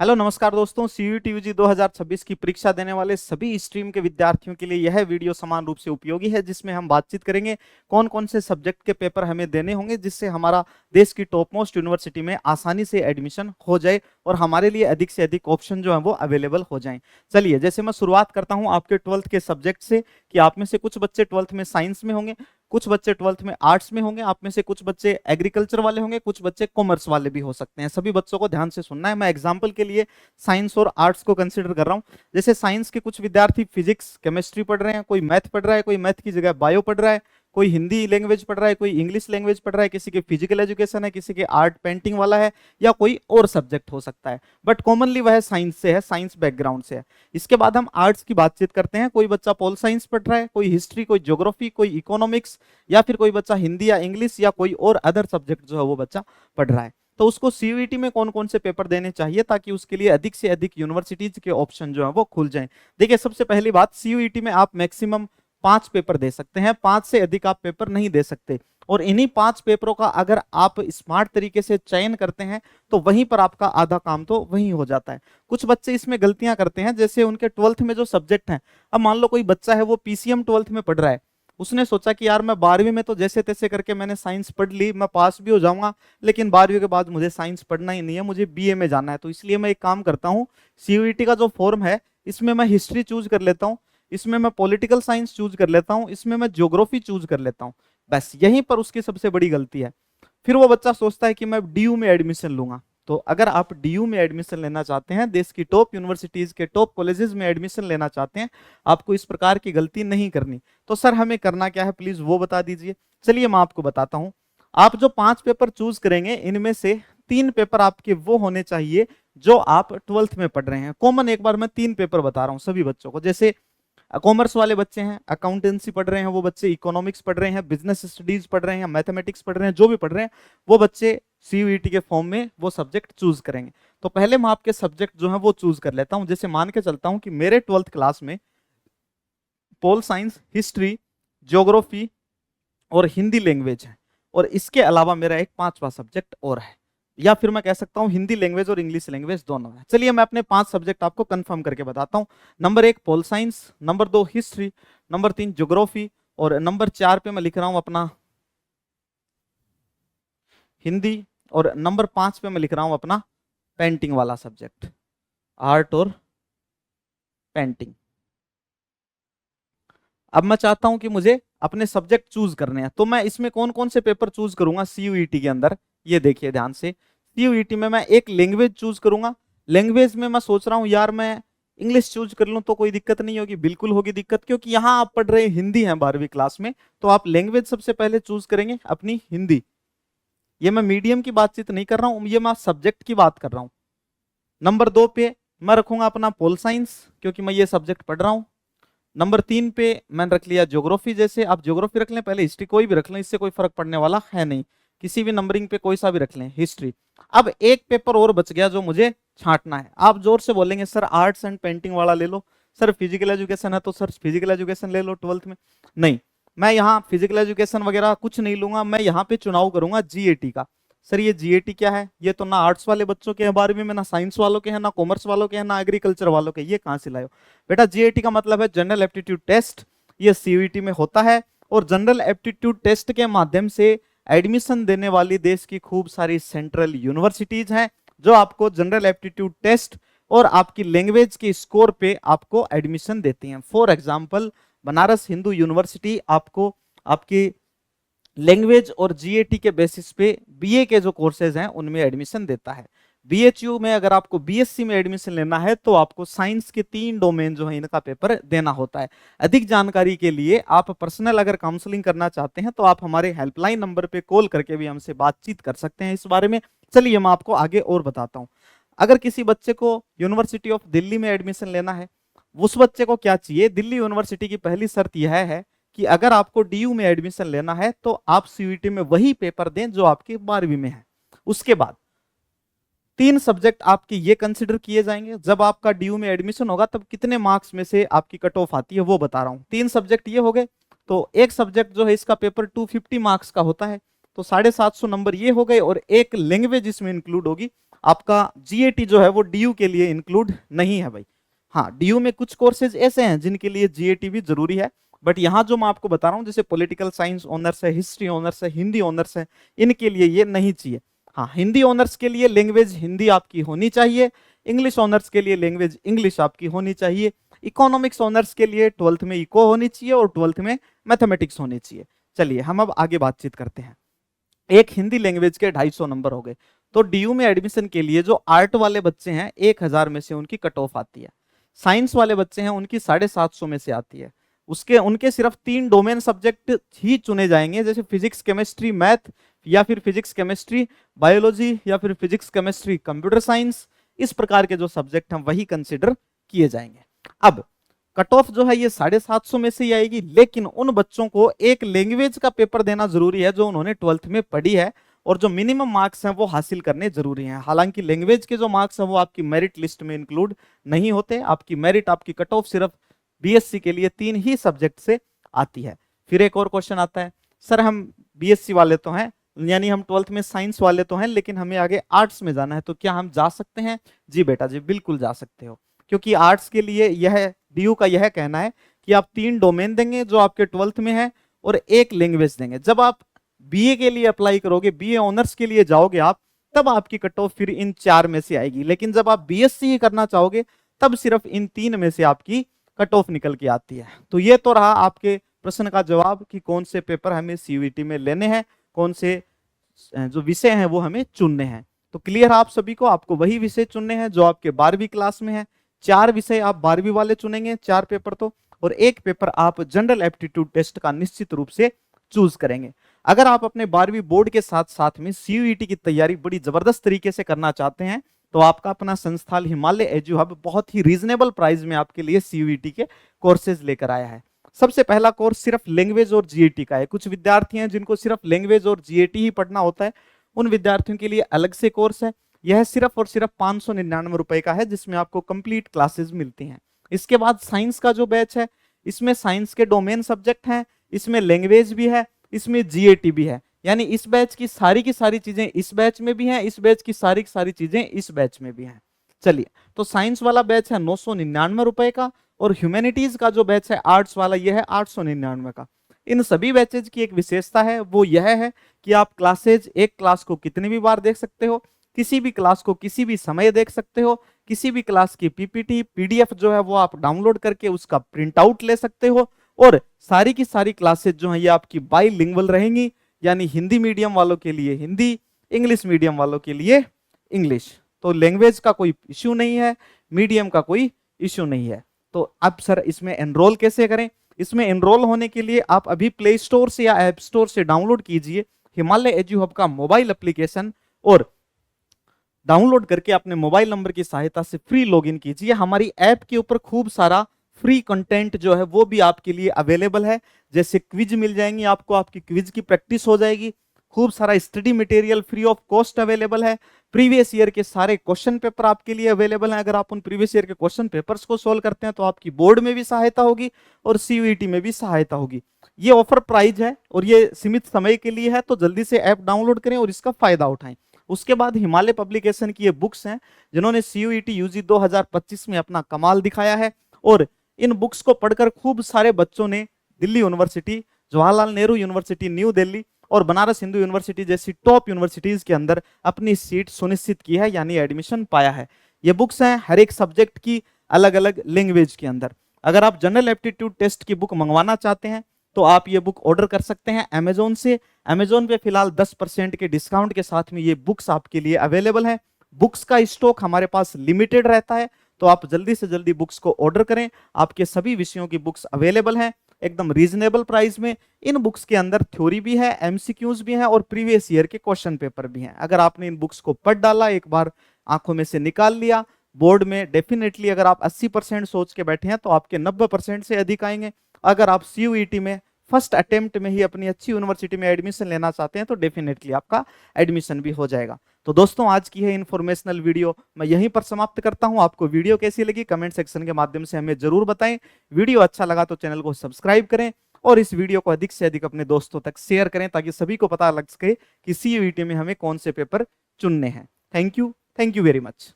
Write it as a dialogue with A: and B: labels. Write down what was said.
A: Hello नमस्कार दोस्तों, CUET UG 2026 की परीक्षा देने वाले सभी स्ट्रीम के विद्यार्थियों के लिए यह वीडियो समान रूप से उपयोगी है, जिसमें हम बातचीत करेंगे कौन कौन से सब्जेक्ट के पेपर हमें देने होंगे जिससे हमारा देश की टॉप मोस्ट यूनिवर्सिटी में आसानी से एडमिशन हो जाए और हमारे लिए अधिक से अधिक ऑप्शन जो है वो अवेलेबल हो जाएं। चलिए, जैसे मैं शुरुआत करता हूं आपके 12th के सब्जेक्ट से कि आप में से कुछ बच्चे 12th में साइंस में होंगे, कुछ बच्चे 12th में आर्ट्स में होंगे, आप में से कुछ बच्चे एग्रीकल्चर वाले होंगे, कुछ बच्चे कॉमर्स वाले भी हो सकते हैं। सभी बच्चों को ध्यान से सुनना है। मैं एग्जांपल के लिए साइंस और आर्ट्स को कंसीडर कर रहा हूं। जैसे साइंस के कुछ विद्यार्थी फिजिक्स केमिस्ट्री पढ़ रहे हैं, कोई मैथ पढ़ रहा है, कोई मैथ की जगह बायो पढ़ रहा है, कोई हिंदी लैंग्वेज पढ़ रहा है, कोई इंग्लिश लैंग्वेज पढ़ रहा है, किसी के फिजिकल एजुकेशन है, किसी के आर्ट पेंटिंग वाला है, या कोई और सब्जेक्ट हो सकता है, बट कॉमनली वह साइंस से है, साइंस बैकग्राउंड से है। इसके बाद हम आर्ट्स की बातचीत करते हैं। कोई बच्चा पॉल साइंस पढ़ रहा है, कोई हिस्ट्री, कोई ज्योग्राफी, कोई इकोनॉमिक्स, या फिर कोई बच्चा हिंदी या इंग्लिश या कोई और अदर सब्जेक्ट जो है वो बच्चा पढ़ रहा है। तो उसको सीयूईटी में कौन कौन से पेपर देने चाहिए ताकि उसके लिए अधिक से अधिक यूनिवर्सिटीज के ऑप्शन जो है वो खुल जाएं। देखिए, सबसे पहली बात, सीयूईटी में आप मैक्सिमम 5 पेपर दे सकते हैं, 5 से अधिक आप पेपर नहीं दे सकते। और इन्हीं 5 पेपरों का अगर आप स्मार्ट तरीके से चयन करते हैं तो वहीं पर आपका आधा काम तो वहीं हो जाता है। कुछ बच्चे इसमें गलतियां करते हैं, जैसे उनके 12th में जो सब्जेक्ट हैं, अब मान लो कोई बच्चा है वो पीसीएम 12th में पढ़ रहा है, उसने सोचा कि यार मैं 12वीं में तो जैसे तैसे करके मैंने साइंस पढ़ ली, मैं पास भी हो जाऊंगा, लेकिन 12वीं के बाद मुझे साइंस पढ़ना ही नहीं है, मुझे बीए में जाना है। तो इसलिए मैं एक काम करता हूँ, सीयूईटी का जो फॉर्म है इसमें मैं हिस्ट्री चूज कर लेता हूँ, इसमें मैं पॉलिटिकल साइंस चूज कर लेता हूँ, इसमें मैं ज्योग्राफी चूज कर लेता हूँ। बस यहीं पर उसकी सबसे बड़ी गलती है। फिर वो बच्चा सोचता है कि मैं डीयू में एडमिशन लूंगा। तो अगर आप डीयू में एडमिशन लेना चाहते हैं, देश की टॉप यूनिवर्सिटीज के टॉप कॉलेजेस में एडमिशन लेना चाहते हैं, आपको इस प्रकार की गलती नहीं करनी। तो सर हमें करना क्या है, प्लीज वो बता दीजिए। चलिए मैं आपको बताता हूं। आप जो 5 पेपर चूज करेंगे, इनमें से 3 पेपर आपके वो होने चाहिए जो आप 12th में पढ़ रहे हैं। कॉमन एक बार मैं 3 पेपर बता रहा हूं सभी बच्चों को। जैसे कॉमर्स वाले बच्चे हैं, अकाउंटेंसी पढ़ रहे हैं वो बच्चे, इकोनॉमिक्स पढ़ रहे हैं, बिजनेस स्टडीज पढ़ रहे हैं, मैथमेटिक्स पढ़ रहे हैं, जो भी पढ़ रहे हैं वो बच्चे सीयूईटी के फॉर्म में वो सब्जेक्ट चूज करेंगे। तो पहले मैं आपके सब्जेक्ट जो है वो चूज कर लेता हूं। जैसे मान के चलता हूं कि मेरे 12th क्लास में पोल साइंस, हिस्ट्री, ज्योग्राफी और हिंदी लैंग्वेज है, और इसके अलावा मेरा एक 5वां सब्जेक्ट और है, या फिर मैं कह सकता हूं हिंदी लैंग्वेज और इंग्लिश लैंग्वेज दोनों है। चलिए मैं अपने 5 सब्जेक्ट आपको कंफर्म करके बताता हूं। Number 1 pol science, number 2 history, number 3 geography, और नंबर 4 पे मैं लिख रहा हूं अपना हिंदी, और नंबर 5 पे मैं लिख रहा हूं अपना पेंटिंग वाला सब्जेक्ट, आर्ट और पेंटिंग। अब मैं चाहता हूं कि मुझे अपने सब्जेक्ट चूज करने हैं, तो मैं इसमें कौन कौन से पेपर चूज करूंगा सीयूईटी के अंदर, ये देखिए ध्यान से। सीयूईटी में मैं एक लैंग्वेज चूज करूंगा। लैंग्वेज में मैं सोच रहा हूं यार मैं इंग्लिश चूज कर लूं तो कोई दिक्कत नहीं होगी, बिल्कुल होगी दिक्कत, क्योंकि यहां आप पढ़ रहे हिंदी हैं 12वीं क्लास में, तो आप लैंग्वेज सबसे पहले चूज करेंगे अपनी हिंदी। ये मैं मीडियम की बातचीत नहीं कर रहा हूं, ये मैं सब्जेक्ट की बात कर रहा हूं। नंबर 2 पे मैं रखूंगा अपना पोल साइंस, क्योंकि मैं ये सब्जेक्ट पढ़ रहा हूं। नंबर 3 पे मैंने रख लिया ज्योग्राफी, जैसे आप ज्योग्राफी रख लें, पहले हिस्ट्री कोई भी रख लें, इससे कोई फर्क पड़ने वाला है नहीं, किसी भी नंबरिंग पे कोई सा भी रख लें हिस्ट्री। अब एक पेपर और बच गया जो मुझे छांटना है। आप जोर से बोलेंगे सर आर्ट्स एंड पेंटिंग वाला ले लो, सर फिजिकल एजुकेशन है तो सर फिजिकल एजुकेशन ले लो 12th में। नहीं, मैं यहाँ फिजिकल एजुकेशन वगैरह कुछ नहीं लूंगा, मैं यहाँ पे चुनाव करूंगा जीएटी का। सर ये जीएटी क्या है, ये तो ना आर्ट्स वाले बच्चों के हैं 12वीं में, ना साइंस वालों के हैं, ना कॉमर्स वालों के हैं, ना एग्रीकल्चर वालों के, ये कहां से लाए हो बेटा। जीएटी का मतलब है जनरल एप्टीट्यूड टेस्ट, ये सीयूईटी में होता है, और जनरल एप्टीट्यूड टेस्ट के माध्यम से एडमिशन देने वाली देश की खूब सारी सेंट्रल यूनिवर्सिटीज हैं जो आपको जनरल एप्टीट्यूड टेस्ट और आपकी लैंग्वेज के स्कोर पे आपको एडमिशन देती हैं। For example Banaras Hindu university आपको आपकी लैंग्वेज और जीएटी के बेसिस पे बीए के जो कोर्सेज हैं उनमें एडमिशन देता है। बीएचयू में अगर आपको बीएससी में एडमिशन लेना है तो आपको साइंस के 3 डोमेन जो है इनका पेपर देना होता है। अधिक जानकारी के लिए आप पर्सनल अगर काउंसलिंग करना चाहते हैं तो आप हमारे हेल्पलाइन नंबर पे कॉल करके भी हमसे बातचीत कर सकते हैं इस बारे में। चलिए मैं आपको आगे और बताता हूं। अगर किसी बच्चे को यूनिवर्सिटी ऑफ दिल्ली में एडमिशन लेना है, उस बच्चे को क्या चाहिए, दिल्ली यूनिवर्सिटी की पहली शर्त यह है कि अगर आपको डीयू में एडमिशन लेना है तो आप सीयूईटी में वही पेपर दें जो आपके 12वीं में है। उसके बाद 3 सब्जेक्ट आपके ये कंसिडर किए जाएंगे। जब आपका डीयू में एडमिशन होगा तब कितने मार्क्स में से आपकी कट ऑफ आती है वो बता रहा हूं। 3 सब्जेक्ट ये हो गए, तो एक सब्जेक्ट जो है इसका पेपर 250 मार्क्स का होता है, तो 750 नंबर ये हो गए, और एक लैंग्वेज इसमें इंक्लूड होगी आपका जीएटी जो है वो डीयू के लिए इंक्लूड नहीं है भाई। हाँ, डीयू में कुछ कोर्सेज ऐसे हैं जिनके लिए जीएटी भी जरूरी है, बट यहाँ जो मैं आपको बता रहा हूँ जैसे पॉलिटिकल साइंस ऑनर्स है, हिस्ट्री ऑनर्स है, हिंदी ऑनर्स है, इनके लिए ये नहीं चाहिए। हाँ, हिंदी ऑनर्स के लिए लैंग्वेज हिंदी आपकी होनी चाहिए, इंग्लिश ऑनर्स के लिए लैंग्वेज इंग्लिश आपकी होनी चाहिए, इकोनॉमिक्स ऑनर्स के लिए 12th में इको होनी चाहिए और 12th में मैथमेटिक्स होनी चाहिए। चलिए हम अब आगे बातचीत करते हैं। एक हिंदी लैंग्वेज के 250 नंबर हो गए। तो डीयू में एडमिशन के लिए जो आर्ट वाले बच्चे हैं 1000 में से उनकी कट ऑफ आती है, साइंस वाले बच्चे हैं उनकी 750 में से आती है। उसके उनके सिर्फ 3 डोमेन सब्जेक्ट ही चुने जाएंगे, जैसे फिजिक्स केमिस्ट्री मैथ, या फिर फिजिक्स केमिस्ट्री बायोलॉजी, या फिर फिजिक्स केमिस्ट्री कंप्यूटर साइंस। इस प्रकार के जो सब्जेक्ट हैं वही कंसिडर किए जाएंगे। अब कट ऑफ जो है ये 750 में से ही आएगी, लेकिन उन बच्चों को एक लैंग्वेज का पेपर देना जरूरी है जो उन्होंने 12th में पढ़ी है, और जो मिनिमम मार्क्स हैं वो हासिल करने जरूरी हैं। हालांकि लैंग्वेज के जो मार्क्स हैं वो आपकी मेरिट लिस्ट में इंक्लूड नहीं होते, आपकी मेरिट आपकी कट ऑफ सिर्फ बीएससी के लिए 3 ही सब्जेक्ट से आती है। फिर एक और क्वेश्चन आता है, सर हम बीएससी वाले तो हैं, यानी हम 12th में साइंस वाले तो हैं, लेकिन हमें आगे आर्ट्स में जाना है, तो क्या हम जा सकते हैं? जी बेटा जी, बिल्कुल जा सकते हो, क्योंकि आर्ट्स के लिए यह डीयू का यह कहना है कि आप 3 डोमेन देंगे जो आपके 12th में है, और एक लैंग्वेज देंगे। जब आप बीए के लिए अप्लाई करोगे, बीए ऑनर्स के लिए जाओगे आप, तब आपकी कट ऑफ फिर इन 4 में से आएगी, लेकिन जब आप बीएससी करना चाहोगे तब सिर्फ इन 3 में से आपकी कट ऑफ निकल के आती है। तो ये तो रहा आपके प्रश्न का जवाब कि कौन से पेपर हमें सीयूईटी में लेने हैं, कौन से जो विषय हैं वो हमें चुनने हैं। तो क्लियर आप सभी को, आपको वही विषय चुनने हैं जो आपके 12वीं क्लास में है। 4 विषय आप 12वीं वाले चुनेंगे, 4 पेपर तो, और एक पेपर आप जनरल एप्टीट्यूड टेस्ट का निश्चित रूप से चूज करेंगे। अगर आप अपने 12वीं बोर्ड के साथ साथ में सीयूईटी की तैयारी बड़ी जबरदस्त तरीके से करना चाहते हैं, तो आपका अपना संस्थान हिमालय एजू हब बहुत ही रीजनेबल प्राइस में आपके लिए सीयूईटी के कोर्सेज लेकर आया है। सबसे पहला कोर्स सिर्फ लैंग्वेज और जीएटी का है। कुछ विद्यार्थी हैं जिनको सिर्फ लैंग्वेज और जीएटी ही पढ़ना होता है, उन विद्यार्थियों के लिए अलग से कोर्स है। यह सिर्फ और सिर्फ 599 रुपए का है, जिसमें आपको कंप्लीट क्लासेस मिलती हैं। इसके बाद साइंस का जो बैच है, इसमें साइंस के डोमेन सब्जेक्ट हैं, इसमें लैंग्वेज भी है, इसमें जीएटी भी है, यानी इस बैच की सारी चीजें इस बैच में भी हैं, इस बैच की सारी चीजें इस बैच में भी हैं। चलिए, तो साइंस वाला बैच है 999 रुपए का, और ह्यूमैनिटीज का जो बैच है आर्ट्स वाला, यह है 899 का। इन सभी बैचेज की एक विशेषता है, वो यह है कि आप क्लासेज, एक क्लास को कितनी भी बार देख सकते हो, किसी भी क्लास को किसी भी समय देख सकते हो, किसी भी क्लास की पीपीटी पीडीएफ जो है वो आप डाउनलोड करके उसका प्रिंट आउट ले सकते हो, और सारी की सारी क्लासेज जो है ये आपकी बाइलिंगुअल रहेंगी, यानी हिंदी मीडियम वालों के लिए हिंदी, इंग्लिश मीडियम वालों के लिए इंग्लिश। तो लैंग्वेज का कोई इश्यू नहीं है, मीडियम का कोई इश्यू नहीं है। तो अब सर इसमें एनरोल कैसे करें? इसमें एनरोल होने के लिए आप अभी प्ले स्टोर से या ऐप स्टोर से डाउनलोड कीजिए हिमालय एजू हब का मोबाइल एप्लीकेशन, और डाउनलोड करके अपने मोबाइल नंबर की सहायता से फ्री लॉगिन कीजिए। हमारी ऐप के ऊपर खूब सारा फ्री कंटेंट जो है वो भी आपके लिए अवेलेबल है, जैसे क्विज मिल जाएंगी आपको, आपकी क्विज की प्रैक्टिस हो जाएगी, खूब सारा study material free of cost available है, प्रीवियस ईयर के सारे क्वेश्चन पेपर आपके लिए अवेलेबल हैं। अगर आप उन प्रीवियस ईयर के क्वेश्चन पेपर्स को सोल्व करते हैं तो आपकी बोर्ड में भी सहायता होगी और सीयूईटी में भी सहायता होगी। ये ऑफर प्राइस है और ये सीमित समय के लिए है, तो जल्दी से ऐप डाउनलोड करें और इसका फायदा उठाएं। उसके बाद हिमालय पब्लिकेशन की ये बुक्स हैं जिन्होंने सीयूईटी यूजी 2025 में अपना कमाल दिखाया है, और इन बुक्स को पढ़कर खूब सारे बच्चों ने Delhi university, Jawaharlal Nehru university new Delhi और बनारस हिंदू यूनिवर्सिटी जैसी टॉप यूनिवर्सिटीज के अंदर अपनी सीट सुनिश्चित की है, यानी एडमिशन पाया है। ये बुक्स हैं हर एक सब्जेक्ट की अलग अलग लैंग्वेज के अंदर। अगर आप जनरल एप्टीट्यूड टेस्ट की बुक मंगवाना चाहते हैं तो आप ये बुक ऑर्डर कर सकते हैं अमेजोन से। अमेजोन पे फिलहाल 10% के डिस्काउंट के साथ में ये बुक्स आपके लिए अवेलेबल है। बुक्स का स्टॉक हमारे पास लिमिटेड रहता है, तो आप जल्दी से जल्दी बुक्स को ऑर्डर करें। आपके सभी विषयों की बुक्स अवेलेबल हैं एकदम रीजनेबल प्राइस में। इन बुक्स के अंदर थ्योरी भी है, एमसीक्यूज भी हैं और प्रीवियस ईयर के क्वेश्चन पेपर भी हैं। अगर आपने इन बुक्स को पढ़ डाला, एक बार आंखों में से निकाल लिया, बोर्ड में डेफिनेटली अगर आप 80% सोच के बैठे हैं तो आपके 90% से अधिक आएंगे। अगर आप सीयूईटी में फर्स्ट अटेम्प्ट में ही अपनी अच्छी यूनिवर्सिटी में एडमिशन लेना चाहते हैं तो डेफिनेटली आपका एडमिशन भी हो जाएगा। तो दोस्तों, आज की है इन्फॉर्मेशनल वीडियो मैं यहीं पर समाप्त करता हूं। आपको वीडियो कैसी लगी कमेंट सेक्शन के माध्यम से हमें जरूर बताएं। वीडियो अच्छा लगा तो चैनल को सब्सक्राइब करें और इस वीडियो को अधिक से अधिक अपने दोस्तों तक शेयर करें ताकि सभी को पता लग सके कि सीयूईटी में हमें कौन से पेपर चुनने हैं। Thank you. Thank you very much.